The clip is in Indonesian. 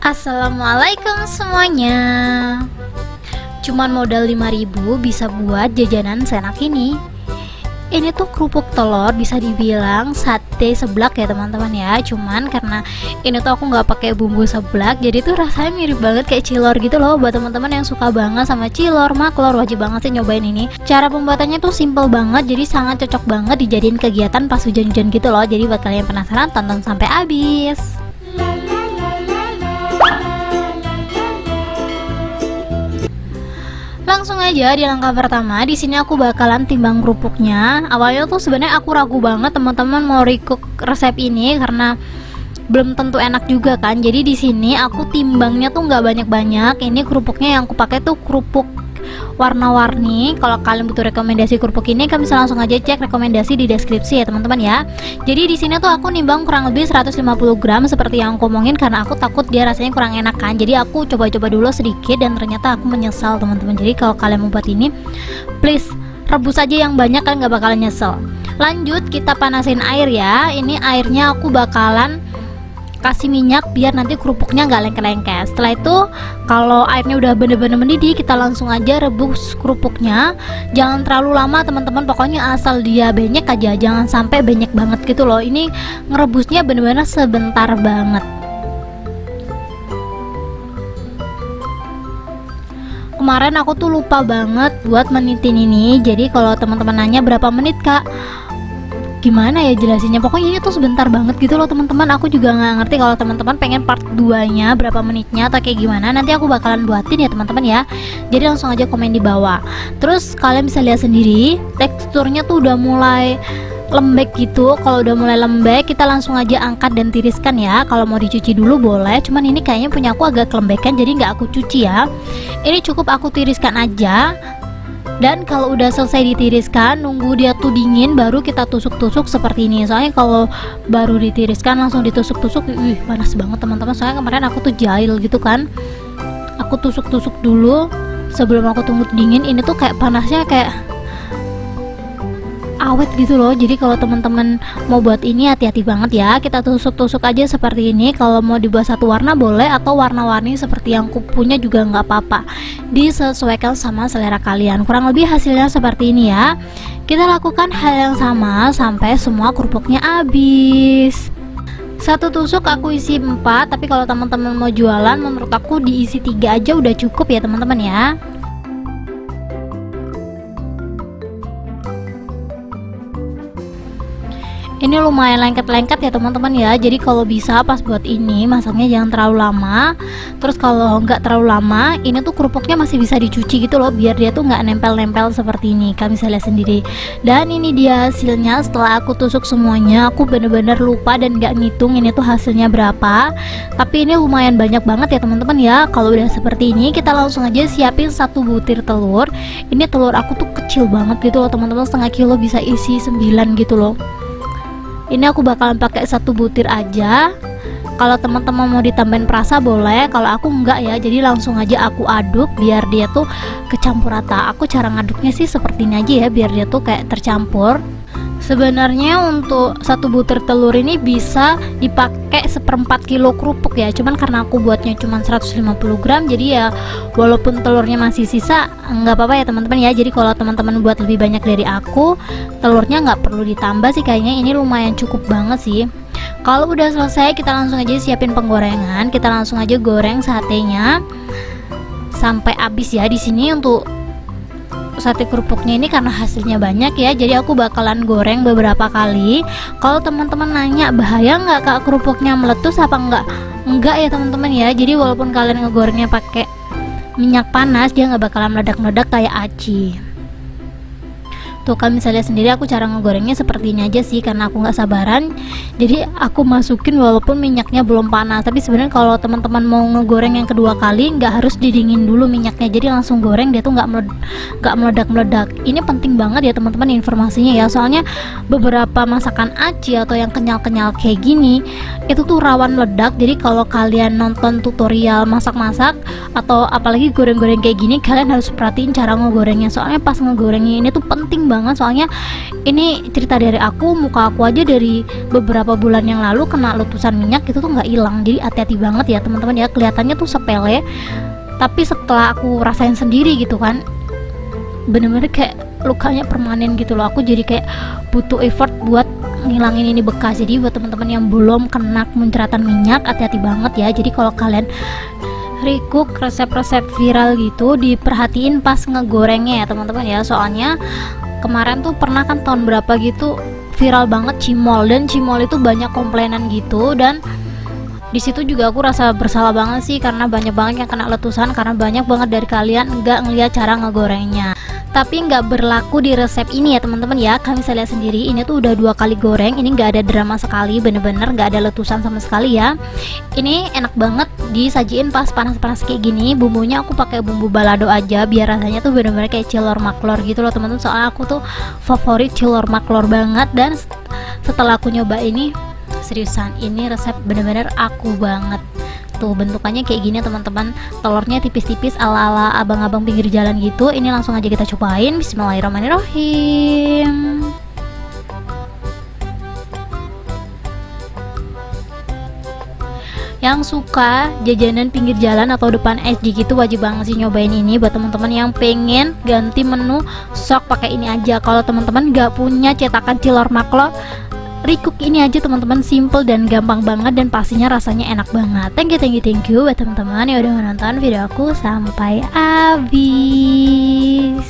Assalamualaikum semuanya. Cuman modal 5.000 bisa buat jajanan seenak ini. Ini tuh kerupuk telur, bisa dibilang sate seblak ya teman-teman ya. Cuman karena ini tuh aku nggak pakai bumbu seblak, jadi tuh rasanya mirip banget kayak cilor gitu loh. Buat teman-teman yang suka banget sama cilor, maklor, wajib banget sih nyobain ini. Cara pembuatannya tuh simple banget, jadi sangat cocok banget dijadiin kegiatan pas hujan-hujan gitu loh. Jadi buat kalian penasaran, tonton sampai habis. Langsung aja di langkah pertama, di sini aku bakalan timbang kerupuknya. Awalnya tuh sebenarnya aku ragu banget teman-teman mau recook resep ini karena belum tentu enak juga kan. Jadi di sini aku timbangnya tuh nggak banyak-banyak. Ini kerupuknya yang aku pakai tuh kerupuk warna-warni. Kalau kalian butuh rekomendasi kerupuk ini, kalian bisa langsung aja cek rekomendasi di deskripsi ya teman-teman ya. Jadi di sini tuh aku nimbang kurang lebih 150 gram seperti yang aku omongin karena aku takut dia rasanya kurang enak kan. Jadi aku coba-coba dulu sedikit dan ternyata aku menyesal teman-teman. Jadi kalau kalian mau buat ini, please rebus aja yang banyak, kan nggak bakalan nyesel. Lanjut kita panasin air ya. Ini airnya aku bakalan kasih minyak biar nanti kerupuknya nggak lengket-lengket. Setelah itu kalau airnya udah bener-bener mendidih, kita langsung aja rebus kerupuknya. Jangan terlalu lama teman-teman, pokoknya asal dia benyek aja, jangan sampai benyek banget gitu loh. Ini ngerebusnya bener-bener sebentar banget. Kemarin aku tuh lupa banget buat menitin ini, jadi kalau teman-teman nanya berapa menit kak, gimana ya jelasinnya, pokoknya ini tuh sebentar banget gitu loh teman-teman. Aku juga nggak ngerti kalau teman-teman pengen part 2 nya berapa menitnya atau kayak gimana, nanti aku bakalan buatin ya teman-teman ya. Jadi langsung aja komen di bawah. Terus kalian bisa lihat sendiri teksturnya tuh udah mulai lembek gitu. Kalau udah mulai lembek, kita langsung aja angkat dan tiriskan ya. Kalau mau dicuci dulu boleh, cuman ini kayaknya punya aku agak kelembekan, jadi nggak aku cuci ya. Ini cukup aku tiriskan aja. Dan kalau udah selesai ditiriskan, nunggu dia tuh dingin baru kita tusuk-tusuk seperti ini. Soalnya kalau baru ditiriskan langsung ditusuk-tusuk, panas banget teman-teman. Soalnya kemarin aku tuh jahil gitu kan, aku tusuk-tusuk dulu sebelum aku tunggu dingin. Ini tuh kayak panasnya kayak awet gitu loh. Jadi kalau teman-teman mau buat ini hati-hati banget ya. Kita tusuk-tusuk aja seperti ini. Kalau mau dibuat satu warna boleh, atau warna-warni seperti yang aku punya juga nggak apa-apa. Disesuaikan sama selera kalian. Kurang lebih hasilnya seperti ini ya. Kita lakukan hal yang sama sampai semua kerupuknya habis. Satu tusuk aku isi 4, tapi kalau teman-teman mau jualan, menurut aku diisi 3 aja udah cukup ya teman-teman ya. Ini lumayan lengket-lengket ya teman-teman ya. Jadi kalau bisa pas buat ini masaknya jangan terlalu lama. Terus kalau nggak terlalu lama, ini tuh kerupuknya masih bisa dicuci gitu loh, biar dia tuh nggak nempel-nempel seperti ini. Kalian bisa lihat sendiri. Dan ini dia hasilnya setelah aku tusuk semuanya. Aku bener-bener lupa dan nggak ngitung ini tuh hasilnya berapa. Tapi ini lumayan banyak banget ya teman-teman ya. Kalau udah seperti ini, kita langsung aja siapin 1 butir telur. Ini telur aku tuh kecil banget gitu loh teman-teman, setengah kilo bisa isi 9 gitu loh. Ini aku bakalan pakai 1 butir aja. Kalau teman-teman mau ditambahin perasa boleh, kalau aku enggak ya. Jadi langsung aja aku aduk biar dia tuh kecampur rata. Aku cara ngaduknya sih seperti ini aja ya, biar dia tuh kayak tercampur. Sebenarnya untuk 1 butir telur ini bisa dipakai 1/4 kilo kerupuk ya. Cuman karena aku buatnya cuma 150 gram, jadi ya walaupun telurnya masih sisa nggak apa-apa ya teman-teman ya. Jadi kalau teman-teman buat lebih banyak dari aku, telurnya nggak perlu ditambah sih, kayaknya ini lumayan cukup banget sih. Kalau udah selesai, kita langsung aja siapin penggorengan. Kita langsung aja goreng satenya sampai habis ya. Di sini untuk sate kerupuknya ini karena hasilnya banyak ya, jadi aku bakalan goreng beberapa kali. Kalau teman-teman nanya bahaya nggak kak kerupuknya meletus apa enggak ya teman-teman ya. Jadi walaupun kalian ngegorengnya pakai minyak panas, dia nggak bakalan meledak-meledak kayak aci. Tuh kalian bisa lihat sendiri aku cara ngegorengnya seperti ini aja sih, karena aku nggak sabaran. Jadi aku masukin walaupun minyaknya belum panas. Tapi sebenarnya kalau teman-teman mau ngegoreng yang kedua kali, nggak harus didingin dulu minyaknya. Jadi langsung goreng, dia tuh nggak meledak-meledak. Ini penting banget ya teman-teman informasinya ya. Soalnya beberapa masakan aci atau yang kenyal-kenyal kayak gini itu tuh rawan meledak. Jadi kalau kalian nonton tutorial masak-masak atau apalagi goreng-goreng kayak gini, kalian harus perhatiin cara ngegorengnya. Soalnya pas ngegorengnya ini tuh penting banget banget, soalnya ini cerita dari aku, muka aku aja dari beberapa bulan yang lalu kena letusan minyak itu tuh nggak hilang. Jadi hati-hati banget ya teman-teman ya, kelihatannya tuh sepele tapi setelah aku rasain sendiri gitu kan, bener-bener kayak lukanya permanen gitu loh. Aku jadi kayak butuh effort buat ngilangin ini bekas. Jadi buat teman-teman yang belum kena muncratan minyak, hati-hati banget ya. Jadi kalau kalian recook resep-resep viral gitu, diperhatiin pas ngegorengnya ya teman-teman ya. Soalnya kemarin tuh pernah kan tahun berapa gitu viral banget cimol, dan cimol itu banyak komplainan gitu, dan di situ juga aku rasa bersalah banget sih karena banyak banget yang kena letusan karena banyak banget dari kalian nggak ngeliat cara ngegorengnya. Tapi nggak berlaku di resep ini ya teman-teman ya. Kalian bisa lihat sendiri, ini tuh udah 2 kali goreng, ini nggak ada drama sekali, bener-bener nggak ada letusan sama sekali ya. Ini enak banget disajiin pas panas-panas kayak gini. Bumbunya aku pakai bumbu balado aja biar rasanya tuh bener-bener kayak cilor maklor gitu loh teman-teman. Soalnya aku tuh favorit cilor maklor banget, dan setelah aku nyoba ini, seriusan ini resep bener-bener aku banget. Tuh bentukannya kayak gini teman-teman, telurnya tipis-tipis ala-ala abang-abang pinggir jalan gitu. Ini langsung aja kita cobain. Bismillahirrahmanirrahim. Yang suka jajanan pinggir jalan atau depan SD gitu wajib banget sih nyobain ini. Buat teman-teman yang pengen ganti menu, sok pakai ini aja. Kalau teman-teman nggak punya cetakan cilor maklor, recook ini aja teman-teman, simple dan gampang banget, dan pastinya rasanya enak banget. Thank you buat teman-teman yang udah menonton video aku sampai habis.